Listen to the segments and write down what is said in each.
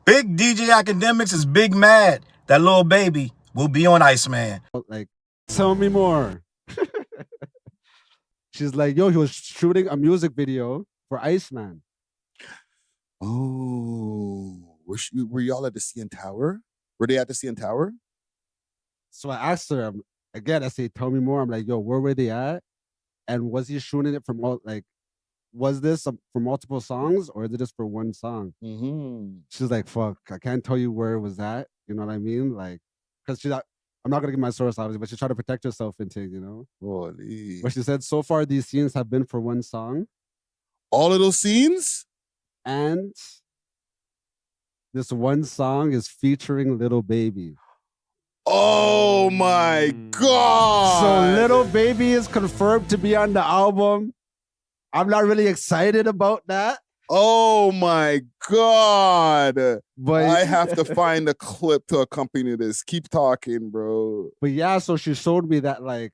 Big DJ Akademiks is big mad that Lil Baby will be on Iceman. Like, tell me more. She's like, yo, he was shooting a music video for Iceman. Oh, were y'all at the CN Tower? Were they at the CN Tower? So I asked her again. I say, tell me more. I'm like, yo, where were they at? And was he shooting it from was this for multiple songs or is it just for one song? Mm-hmm. She's like, fuck, I can't tell you where it was at. You know what I mean? Like, because she's not. I'm not gonna give my source obviously, but she's trying to protect herself and things, you know. Holy. But she said so far these scenes have been for one song. All of those scenes? And this one song is featuring Lil Baby. Oh my God. So Lil Baby is confirmed to be on the album. I'm not really excited about that. Oh my God. But I have to find a clip to accompany this. Keep talking, bro. But yeah, so she showed me that like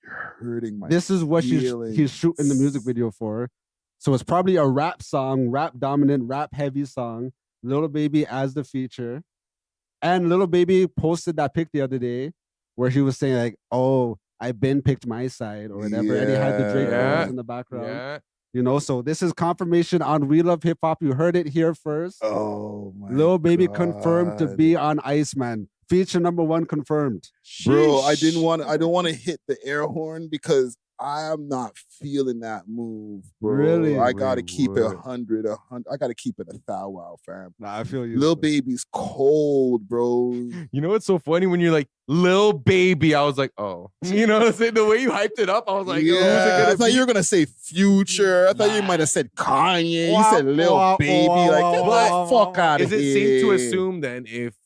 you're hurting my this is what feelings. he's shooting the music video for. So it's probably a rap song, rap dominant, rap heavy song. Lil Baby as the feature. And Lil Baby posted that pic the other day where he was saying like, oh, I've been picked my side or whatever. And he had the Drake in the background. Yeah. You know, so this is confirmation on We Love Hip Hop. You heard it here first. Oh my Lil Baby God. confirmed to be on Iceman. Feature #1 confirmed. Bro, I don't want to hit the air horn because I am not feeling that move, bro. Really? I gotta keep it 100. I gotta keep it a thou wow, fam. Nah, I feel you. Lil Baby's cold, bro. You know what's so funny when you're like Lil Baby? I was like, oh, you know, the way you hyped it up, I was like, yeah, who's it gonna I thought be? you were gonna say Future. I thought you might have said Kanye. You said Lil Baby. Like, get the fuck out of Is here. it safe to assume then if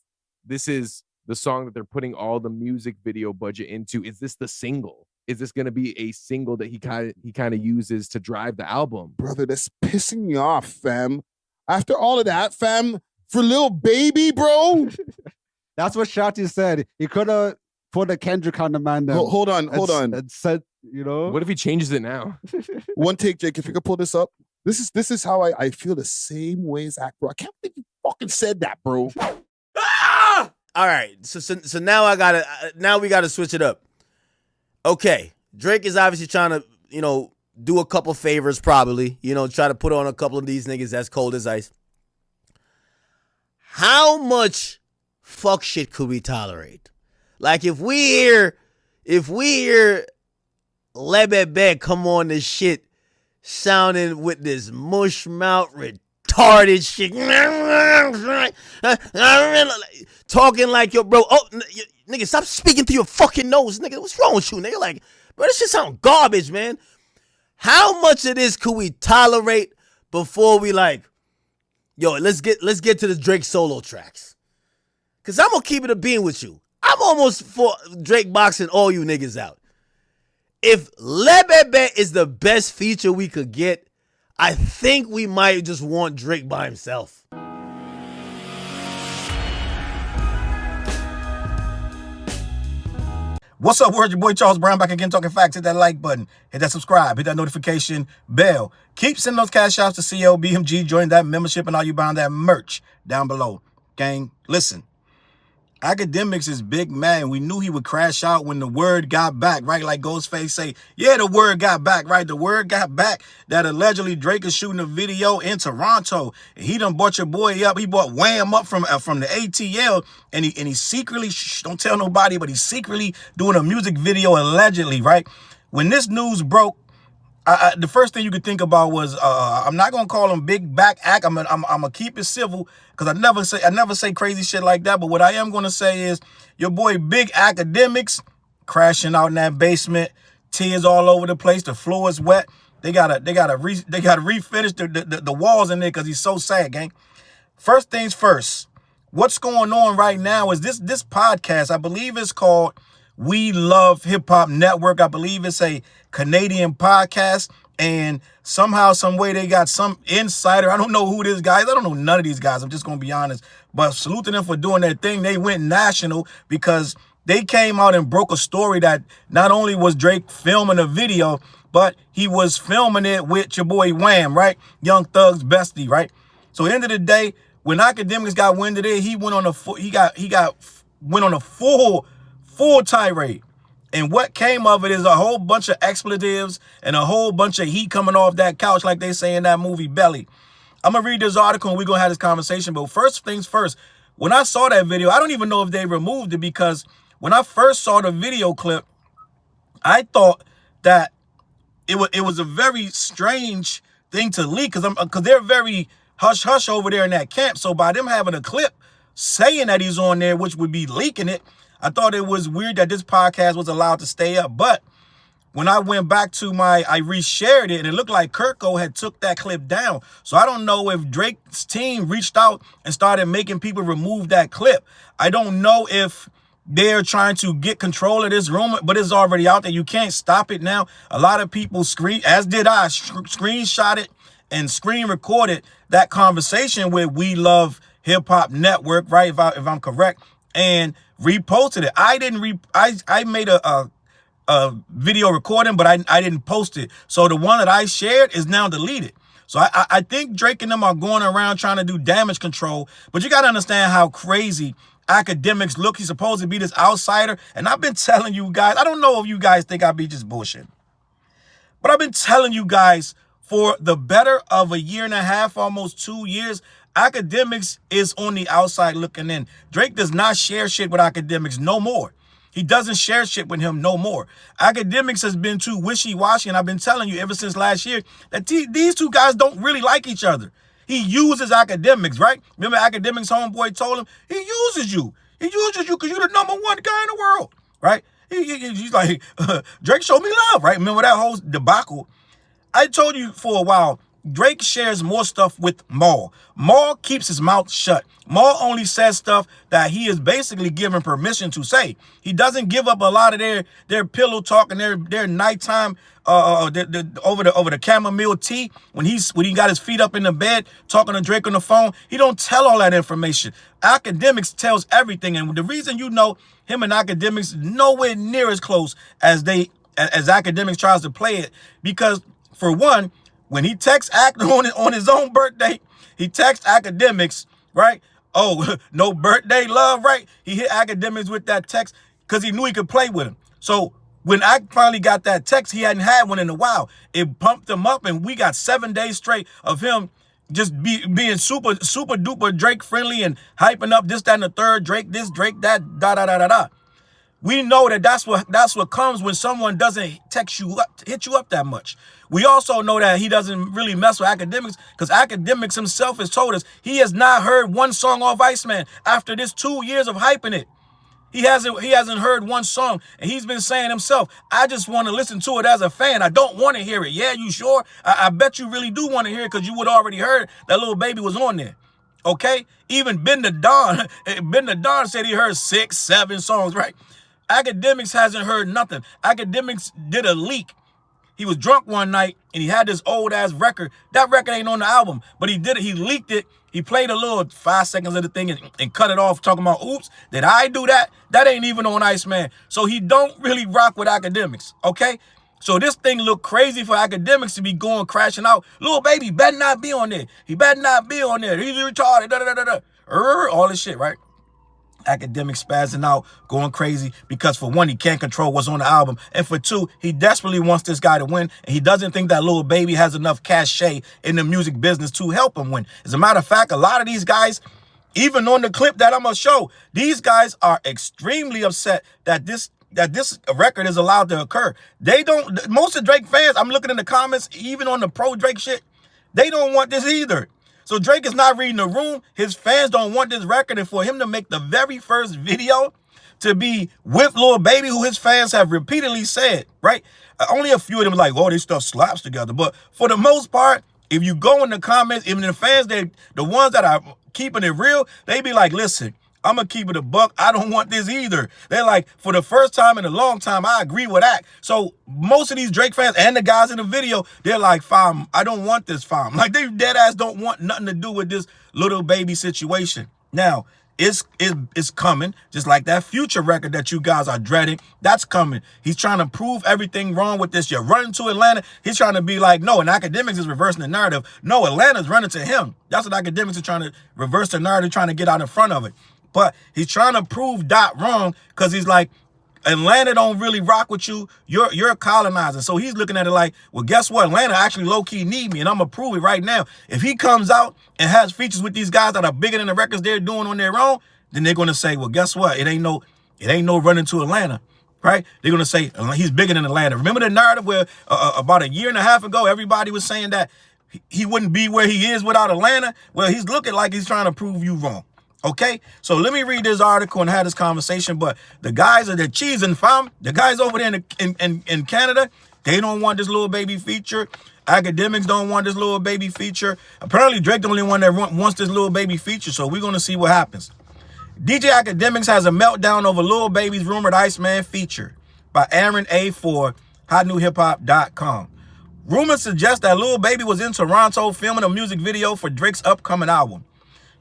this is the song that they're putting all the music video budget into, is this the single? Is this going to be a single that he kind of uses to drive the album? Brother, that's pissing me off, fam. After all of that, fam, for Lil Baby, bro. That's what Shotty said. He could have put a Kendrick on the man. Hold on. And said, you know. What if he changes it now? One take, Jake, if you could pull this up. This is how I feel the same way as Act, bro. I can't believe you fucking said that, bro. Ah! All right, so now we gotta switch it up. Okay, Drake is obviously trying to, you know, do a couple favors probably, you know, try to put on a couple of these niggas that's cold as ice. How much fuck shit could we tolerate? Like if we hear Lil Baby come on this shit sounding with this mush mouth retarded shit, talking like yo, bro. Oh, nigga, stop speaking through your fucking nose, nigga. What's wrong with you, nigga? Like, bro, this shit sound garbage, man. How much of this could we tolerate before we like, yo, let's get to the Drake solo tracks? Cause I'm gonna keep it a bean with you. I'm almost for Drake boxing all you niggas out. If Lil Baby is the best feature we could get, I think we might just want Drake by himself. What's up, word? Your boy Charles Brown back again talking facts. Hit that like button. Hit that subscribe. Hit that notification bell. Keep sending those cash outs to CLBMG. Join that membership and all you buying that merch down below. Gang, listen. Akademiks is big man. We knew he would crash out when the word got back, right? Like Ghostface say, yeah, the word got back, right? The word got back that allegedly Drake is shooting a video in Toronto. And he done bought your boy up. He bought Wham up from the ATL, and he secretly, don't tell nobody, but he's secretly doing a music video allegedly, right? When this news broke, the first thing you could think about was I'm not gonna call him Big Back Act. I'm gonna keep it civil because I never say crazy shit like that. But what I am gonna say is your boy Big Akademiks crashing out in that basement, tears all over the place. The floor is wet. They gotta refinish the walls in there because he's so sad, gang. First things first. What's going on right now is this podcast. I believe it's called We Love Hip Hop Network. I believe it's a Canadian podcast, and somehow, some way, they got some insider. I don't know who this guy is. I don't know none of these guys. I'm just gonna be honest. But salute to them for doing their thing. They went national because they came out and broke a story that not only was Drake filming a video, but he was filming it with your boy Wham, right? Young Thug's bestie, right? So at the end of the day, when Akademiks got wind of it, he went on a went on a full tirade. And what came of it is a whole bunch of expletives and a whole bunch of heat coming off that couch, like they say in that movie Belly. I'm gonna read this article and we're gonna have this conversation. But first things first, when I saw that video, I don't even know if they removed it, because when I first saw the video clip, I thought that it was a very strange thing to leak, because they're very hush over there in that camp. So by them having a clip saying that he's on there, which would be leaking it, I thought it was weird that this podcast was allowed to stay up. But when I went back to I reshared it, and it looked like Kirko had took that clip down. So I don't know if Drake's team reached out and started making people remove that clip. I don't know if they're trying to get control of this rumor, but it's already out there. You can't stop it now. A lot of people screenshot it and screen recorded that conversation with We Love Hip Hop Network, right? If I'm correct, and reposted it. I made a video recording, but I didn't post it. So the one that I shared is now deleted. So I think Drake and them are going around trying to do damage control, but you got to understand how crazy Akademiks look. He's supposed to be this outsider, and I've been telling you guys, I don't know if you guys think I be just bullshit, but I've been telling you guys for the better of a year and a half, almost 2 years, Akademiks is on the outside looking in. Drake does not share shit with Akademiks no more. He doesn't share shit with him no more. Akademiks has been too wishy-washy, and I've been telling you ever since last year that these two guys don't really like each other. He uses Akademiks, right? Remember Akademiks' homeboy told him, he uses you. He uses you because you're the #1 guy in the world, right? He's like, Drake showed me love, right? Remember that whole debacle? I told you for a while, Drake shares more stuff with Maul. Maul keeps his mouth shut. Maul only says stuff that he is basically given permission to say. He doesn't give up a lot of their pillow talk and their nighttime over the chamomile tea when he got his feet up in the bed talking to Drake on the phone. He don't tell all that information. Akademiks tells everything, and the reason you know him and Akademiks nowhere near as close as Akademiks tries to play it, because for one, when he texts on his own birthday, he texts Akademiks, right? Oh, no birthday love, right? He hit Akademiks with that text because he knew he could play with him. So when I finally got that text, he hadn't had one in a while. It pumped him up, and we got 7 days straight of him just being super duper Drake friendly and hyping up this, that, and the third. Drake this, Drake that, da. We know that that's what comes when someone doesn't hit you up that much. We also know that he doesn't really mess with Akademiks, because Akademiks himself has told us he has not heard one song off Iceman after this 2 years of hyping it. He hasn't heard one song, and he's been saying himself, I just want to listen to it as a fan. I don't want to hear it. Yeah, you sure? I bet you really do want to hear it, because you would already heard that Lil Baby was on there. Okay? Even Ben the Don said he heard 6, 7 songs, right? Akademiks hasn't heard nothing. Akademiks did a leak. He was drunk one night and he had this old ass record. That record ain't on the album, but he did it. He leaked it. He played a little 5 seconds of the thing and cut it off, talking about, oops, did I do that? That ain't even on Iceman. So he don't really rock with Akademiks, okay? So this thing look crazy for Akademiks to be going crashing out. Lil Baby better not be on there. He better not be on there. He's retarded, all this shit, right? Akademiks spazzing out, going crazy, because for one, he can't control what's on the album, and for two, he desperately wants this guy to win, and he doesn't think that Lil Baby has enough cachet in the music business to help him win. As a matter of fact, a lot of these guys, even on the clip that I'm gonna show, these guys are extremely upset that this record is allowed to occur. They don't, most of Drake fans, I'm looking in the comments, even on the pro Drake shit, they don't want this either. So Drake is not reading the room. His fans don't want this record. And for him to make the very first video to be with Lil Baby, who his fans have repeatedly said, right? Only a few of them are like, oh, this stuff slaps together. But for the most part, if you go in the comments, even the fans, the ones that are keeping it real, they be like, listen, I'm going to keep it a buck. I don't want this either. They're like, for the first time in a long time, I agree with that. So most of these Drake fans and the guys in the video, they're like, fam, I don't want this, fam. Like, they dead ass don't want nothing to do with this Lil Baby situation. Now, is coming, just like that Future record that you guys are dreading. That's coming. He's trying to prove everything wrong with this. You're running to Atlanta. He's trying to be like, no, and Akademiks is reversing the narrative. No, Atlanta's running to him. That's what Akademiks are trying to reverse the narrative, trying to get out in front of it. But he's trying to prove Dot wrong because he's like, Atlanta don't really rock with you. You're a colonizer. So he's looking at it like, well, guess what? Atlanta actually low-key need me, and I'm going to prove it right now. If he comes out and has features with these guys that are bigger than the records they're doing on their own, then they're going to say, well, guess what? It ain't no running to Atlanta, right? They're going to say he's bigger than Atlanta. Remember the narrative where about a year and a half ago, everybody was saying that he wouldn't be where he is without Atlanta? Well, he's looking like he's trying to prove you wrong. Okay, so let me read this article and have this conversation. But the guys are the cheesing, fam. The guys over there in Canada, they don't want this Lil Baby feature. Akademiks don't want this Lil Baby feature. Apparently, Drake the only one that wants this Lil Baby feature. So we're gonna see what happens. DJ Akademiks has a meltdown over Lil Baby's rumored Iceman feature by Aaron A. for HotNewHipHop.com. Rumors suggest that Lil Baby was in Toronto filming a music video for Drake's upcoming album.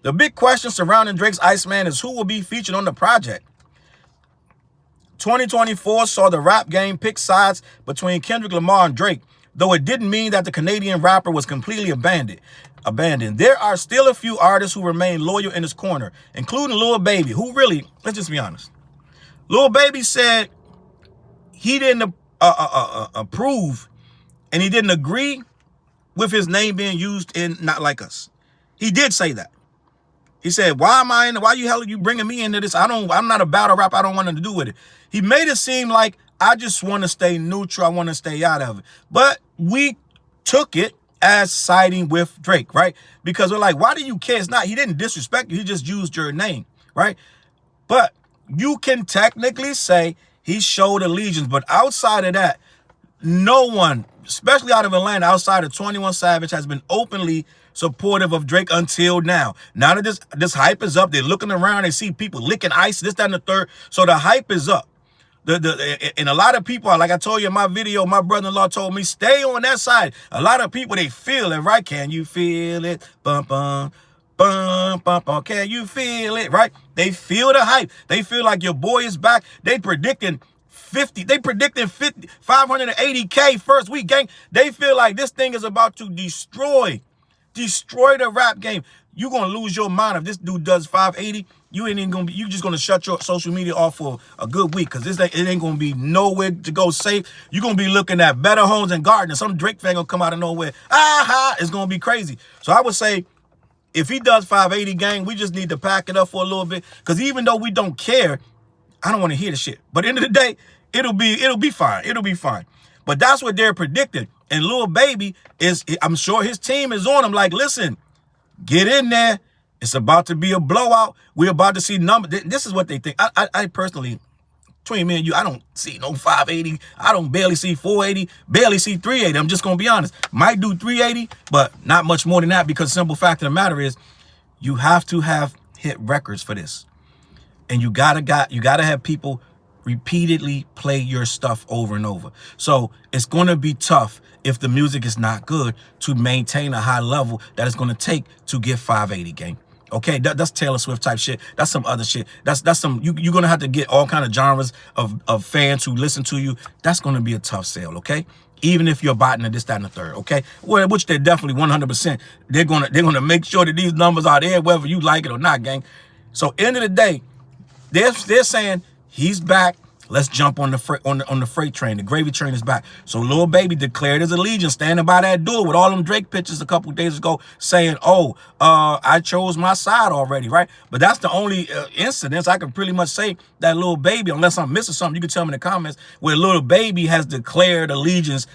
The big question surrounding Drake's Iceman is who will be featured on the project. 2024 saw the rap game pick sides between Kendrick Lamar and Drake, though it didn't mean that the Canadian rapper was completely abandoned. There are still a few artists who remain loyal in his corner, including Lil Baby, who really, let's just be honest. Lil Baby said he didn't approve and he didn't agree with his name being used in Not Like Us. He did say that. He said, why you hell are you bringing me into this? I'm not a battle rapper. I don't want nothing to do with it. He made it seem like I just want to stay neutral. I want to stay out of it. But we took it as siding with Drake, right? Because we're like, why do you care? It's not, he didn't disrespect you. He just used your name, right? But you can technically say he showed allegiance. But outside of that, no one, especially out of Atlanta, outside of 21 Savage, has been openly supportive of Drake until now. Now that this hype is up, they're looking around, they see people licking ice, this, that, and the third. So the hype is up. And a lot of people, like I told you in my video, my brother-in-law told me, stay on that side. A lot of people, they feel it, right? Can you feel it? Bum, bum, bum, bum, bum. Can you feel it, right? They feel the hype. They feel like your boy is back. They predicting 580K first week, gang. They feel like this thing is about to destroy the rap game. You're gonna lose your mind if this dude does 580. You ain't even gonna be, you just gonna shut your social media off for a good week, because it ain't gonna be nowhere to go safe. You're gonna be looking at Better Homes and Gardens. Some Drake fan gonna come out of nowhere. It's gonna be crazy. So I would say, if he does 580, gang, we just need to pack it up for a little bit, because even though we don't care, I don't want to hear the shit. But at the end of the day, it'll be fine. It'll be fine. But that's what they're predicting. And Lil Baby is, I'm sure his team is on him like, listen, get in there. It's about to be a blowout. We're about to see numbers. This is what they think. I personally, between me and you, I don't see no 580. I don't barely see 480, barely see 380. I'm just going to be honest. Might do 380, but not much more than that, because the simple fact of the matter is you have to have hit records for this. And you gotta have people repeatedly play your stuff over and over. So it's gonna be tough if the music is not good to maintain a high level that it's gonna take to get 580, gang. Okay, that's Taylor Swift type shit. That's some other shit. That's some, you're gonna have to get all kind of genres of fans who listen to you. That's gonna be a tough sale, okay? Even if you're botting this, that, and the third, okay? Well, which they're definitely 100%. They're gonna make sure that these numbers are there, whether you like it or not, gang. So end of the day, they're saying he's back. Let's jump on the freight train. The gravy train is back. So Lil Baby declared his allegiance, standing by that door with all them Drake pictures a couple days ago, saying, I chose my side already, right? But that's the only incidents I can pretty much say that Lil Baby, unless I'm missing something, you can tell me in the comments, where Lil Baby has declared allegiance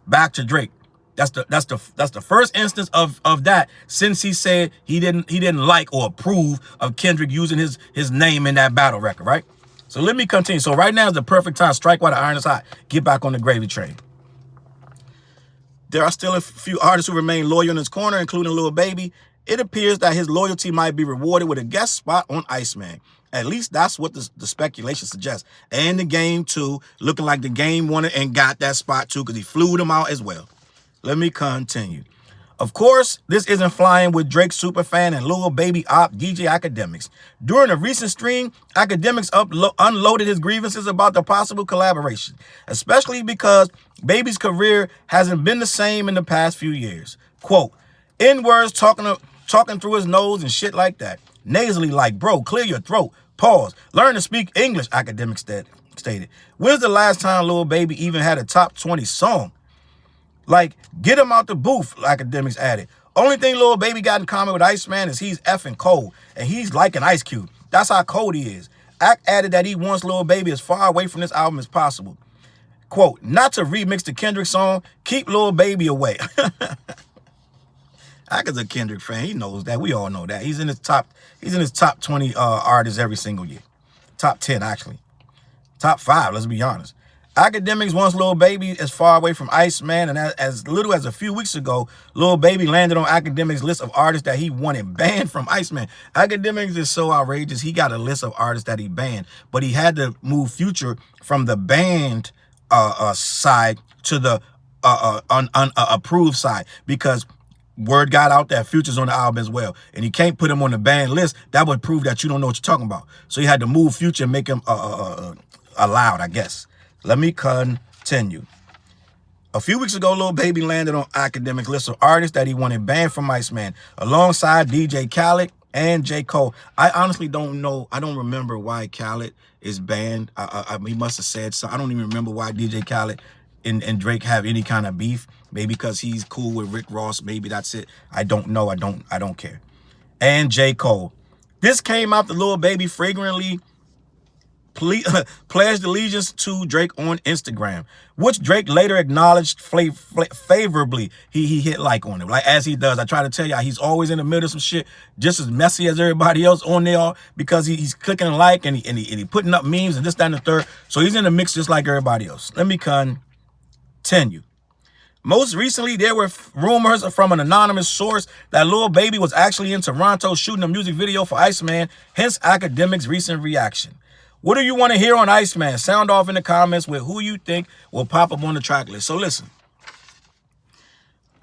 back to Drake. That's the first instance of that since he said he didn't like or approve of Kendrick using his name in that battle record, right? So let me continue. So right now is the perfect time. Strike while the iron is hot. Get back on the gravy train. There are still a few artists who remain loyal in his corner, including Lil Baby. It appears that his loyalty might be rewarded with a guest spot on Iceman. At least that's what the speculation suggests. And the game too, looking like the game wanted and got that spot too, because he flew them out as well. Let me continue. Of course, this isn't flying with Drake's superfan and Lil Baby op DJ Akademiks. During a recent stream, Akademiks unloaded his grievances about the possible collaboration, especially because Baby's career hasn't been the same in the past few years. Quote, N-words talking through his nose and shit like that. Nasally like, bro, clear your throat. Pause. Learn to speak English, Akademiks stated. When's the last time Lil Baby even had a top 20 song? Like, get him out the booth, Akademiks added. Only thing Lil Baby got in common with Iceman is he's effing cold, and he's like an ice cube. That's how cold he is. Ak added that he wants Lil Baby as far away from this album as possible. Quote, not to remix the Kendrick song, keep Lil Baby away. Ak is a Kendrick fan. He knows that. We all know that. He's in his top 20 artists every single year. Top 10, actually. Top 5, let's be honest. Akademiks wants Lil Baby as far away from Iceman, and as little as a few weeks ago, Lil Baby landed on Akademiks' list of artists that he wanted banned from Iceman. Akademiks is so outrageous. He got a list of artists that he banned, but he had to move Future from the banned side to the approved side because word got out that Future's on the album as well, and he can't put him on the banned list. That would prove that you don't know what you're talking about. So he had to move Future and make him allowed, I guess. Let me continue. A few weeks ago, Lil Baby landed on Akademiks' list of artists that he wanted banned from Iceman, alongside DJ Khaled and J. Cole. I honestly don't know. I don't remember why Khaled is banned. He must have said so. I don't even remember why DJ Khaled and Drake have any kind of beef. Maybe because he's cool with Rick Ross. Maybe that's it. I don't know. I don't care. And J. Cole. This came out the Lil Baby fragrantly pledged allegiance to Drake on Instagram, which Drake later acknowledged favorably. He hit like on it, like as he does. I try to tell y'all, he's always in the middle of some shit, just as messy as everybody else on there, because he's clicking like and he putting up memes and this, that, and the third. So he's in the mix just like everybody else. Let me continue. Most recently, there were rumors from an anonymous source that Lil Baby was actually in Toronto shooting a music video for Iceman, hence Akademiks' recent reaction. What do you want to hear on Iceman? Sound off in the comments with who you think will pop up on the track list. So listen,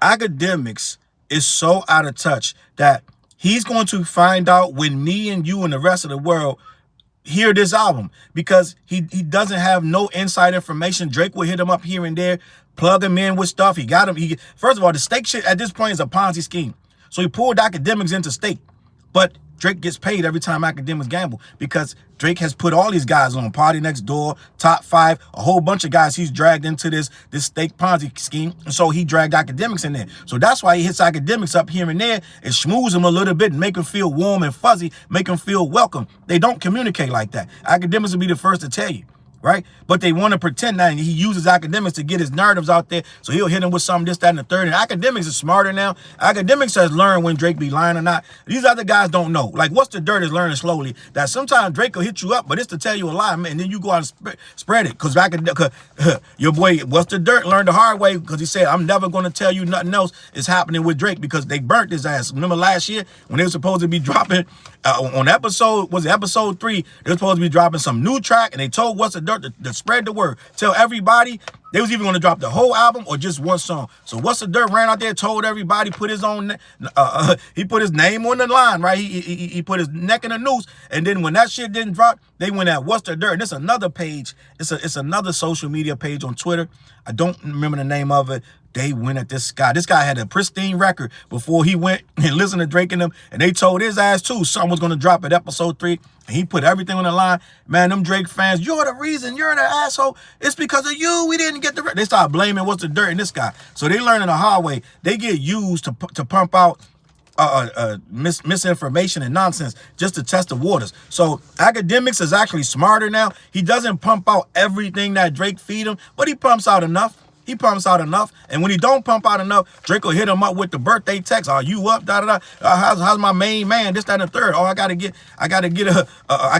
Akademiks is so out of touch that he's going to find out when me and you and the rest of the world hear this album, because he doesn't have no inside information. Drake will hit him up here and there, plug him in with stuff. He got him. First of all, the stake shit at this point is a Ponzi scheme. So he pulled Akademiks into stake, but Drake gets paid every time Akademiks gamble, because Drake has put all these guys on Party Next Door, Top 5, a whole bunch of guys he's dragged into this stake Ponzi scheme. And so he dragged Akademiks in there. So that's why he hits Akademiks up here and there and schmooze him a little bit and make him feel warm and fuzzy, make him feel welcome. They don't communicate like that. Akademiks will be the first to tell you. Right? But they want to pretend that, and he uses Akademiks to get his narratives out there. So he'll hit him with something, this, that, and the third. And Akademiks is smarter now. Akademiks has learned when Drake be lying or not. These other guys don't know. Like, What's the Dirt is learning slowly that sometimes Drake will hit you up, but it's to tell you a lie, man, and then you go out and spread it. Because your boy, What's the Dirt, learned the hard way, because he said, I'm never going to tell you nothing else is happening with Drake, because they burnt his ass. Remember last year when they were supposed to be dropping on episode 3, they were supposed to be dropping some new track, and they told What's the Dirt to spread the word, tell everybody. They was even going to drop the whole album or just one song. So What's the Dirt ran out there, told everybody, put his own he put his name on the line, right? He put his neck in a noose, and then when that shit didn't drop, they went at What's the Dirt. And it's another page, it's another social media page on Twitter. I don't remember the name of it. They went at this guy. This guy had a pristine record before he went and listened to Drake and them, and they told his ass too something was going to drop at episode 3, and he put everything on the line. Man, them Drake fans, you're the reason, you're the asshole. It's because of you we didn't get the record. They start blaming What's the Dirt in this guy. So they learning the hard way. They get used to pump out misinformation and nonsense just to test the waters. So Akademiks is actually smarter now. He doesn't pump out everything that Drake feed him, but he pumps out enough. He pumps out enough, and when he don't pump out enough, Drake will hit him up with the birthday text. Are you up? Da da da. How's my main man? This, that, and the third. Oh, I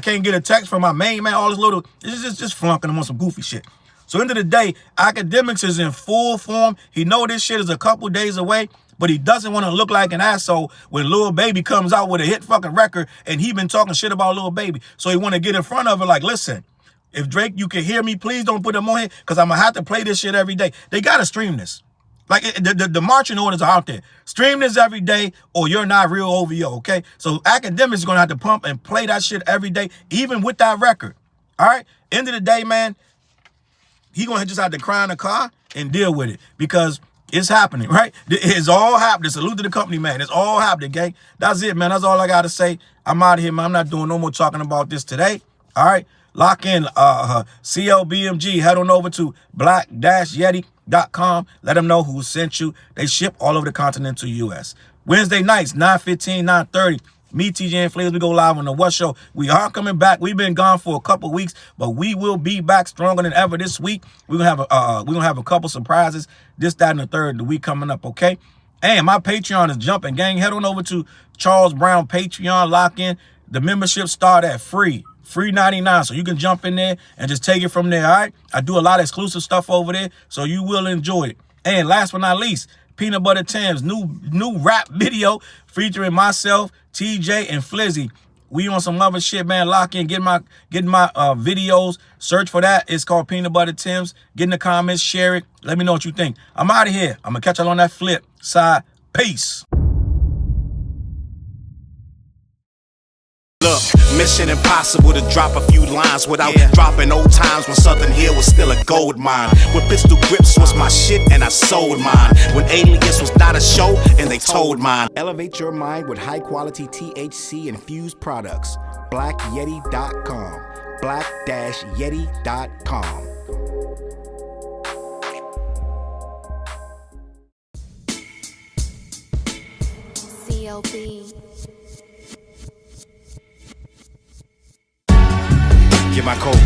can't get a text from my main man. All this little, it's just flunking him on some goofy shit. So end of the day, Akademiks is in full form. He know this shit is a couple days away, but he doesn't want to look like an asshole when Lil Baby comes out with a hit fucking record, and he been talking shit about Lil Baby. So he want to get in front of it like, listen, if Drake, you can hear me, please don't put him on here, because I'm going to have to play this shit every day. They got to stream this. Like the marching orders are out there. Stream this every day or you're not real OVO, okay? So Akademiks is gonna have to pump and play that shit every day, even with that record. All right? End of the day, man, he gonna just have to cry in the car and deal with it because it's happening, right? It's all happening. Salute to the company, man. It's all happening, gang. That's it, man. That's all I gotta say. I'm out of here, man. I'm not doing no more talking about this today. All right? Lock in CLBMG. Head on over to black-yeti.com. Let them know who sent you. They ship all over the continental U.S. Wednesday nights, 9:15, 9:30. Me, TJ, and Flaves, we go live on the What Show. We are coming back. We've been gone for a couple weeks, but we will be back stronger than ever this week. We're gonna have a couple surprises, this, that, and the third, the week coming up, okay? And my Patreon is jumping, gang. Head on over to Charles Brown Patreon. Lock in. The membership start at free 99, so you can jump in there and just take it from there. All right, I do a lot of exclusive stuff over there, so you will enjoy it. And last but not least, Peanut Butter Tim's new rap video featuring myself, TJ, and Flizzy. We on some other shit, man. Lock in, get my videos. Search for that. It's called Peanut Butter Tim's. Get in the comments, share it. Let me know what you think. I'm out of here. I'm gonna catch y'all on that flip side. Peace. Look, mission impossible to drop a few lines without dropping old times when Southern Hill was still a gold mine. When pistol grips was my shit and I sold mine. When Alias was not a show and they told mine. Elevate your mind with high quality THC infused products. BlackYeti.com. Black-Yeti.com. CLB. Get my coat,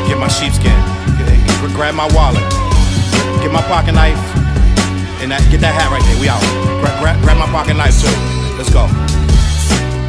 get my sheepskin, grab my wallet, get my pocket knife, and get that hat right there. We out. Grab my pocket knife too. Let's go.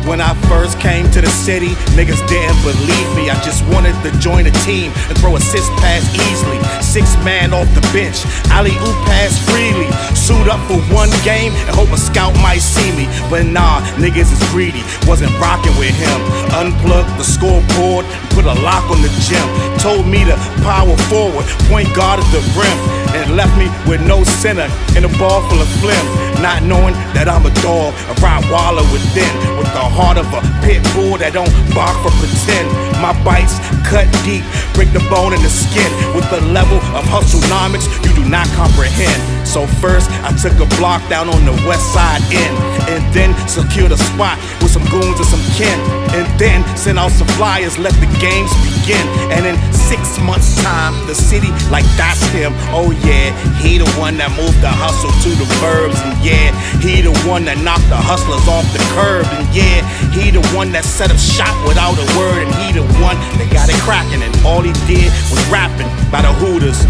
When I first came to the city, niggas didn't believe me. I just wanted to join a team and throw assist pass easily. 6 man off the bench, alley-oop pass freely. Suit up for one game and hope a scout might see me. But nah, niggas is greedy, wasn't rocking with him. Unplugged the scoreboard, put a lock on the gym. Told me to power forward, point guard at the rim. And left me with no center and a ball full of phlegm. Not knowing that I'm a dog, a Rottweiler within. With the heart of a pit bull that don't bark for pretend. My bites cut deep, break the bone and the skin. With the level of hustlenomics you do not comprehend. So first I took a block down on the west side end. And then secured a spot with some goons and some kin. And then sent out some flyers, let the games begin. And in 6 months time, the city like that's him. Oh yeah, he the one that moved the hustle to the burbs. And yeah, he the one that knocked the hustlers off the curb. And yeah, he the one that set up shop without a word. And he the one that got it cracking. And all he did was rapping by the Hooters.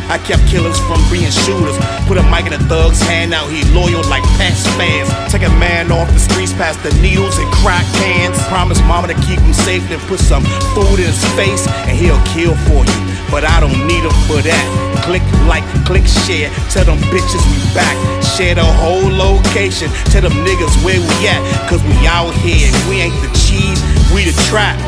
I kept killers from being shooters. Put a mic in a thug's hand, now he loyal like Pats fans. Take a man off the streets past the needles and crack cans. Promise mama to keep him safe, then put some food in his face and he'll kill for you. But I don't need him for that. Click like, click share, tell them bitches we back. Share the whole location, tell them niggas where we at. Cause we out here, we ain't the cheese, we the trap.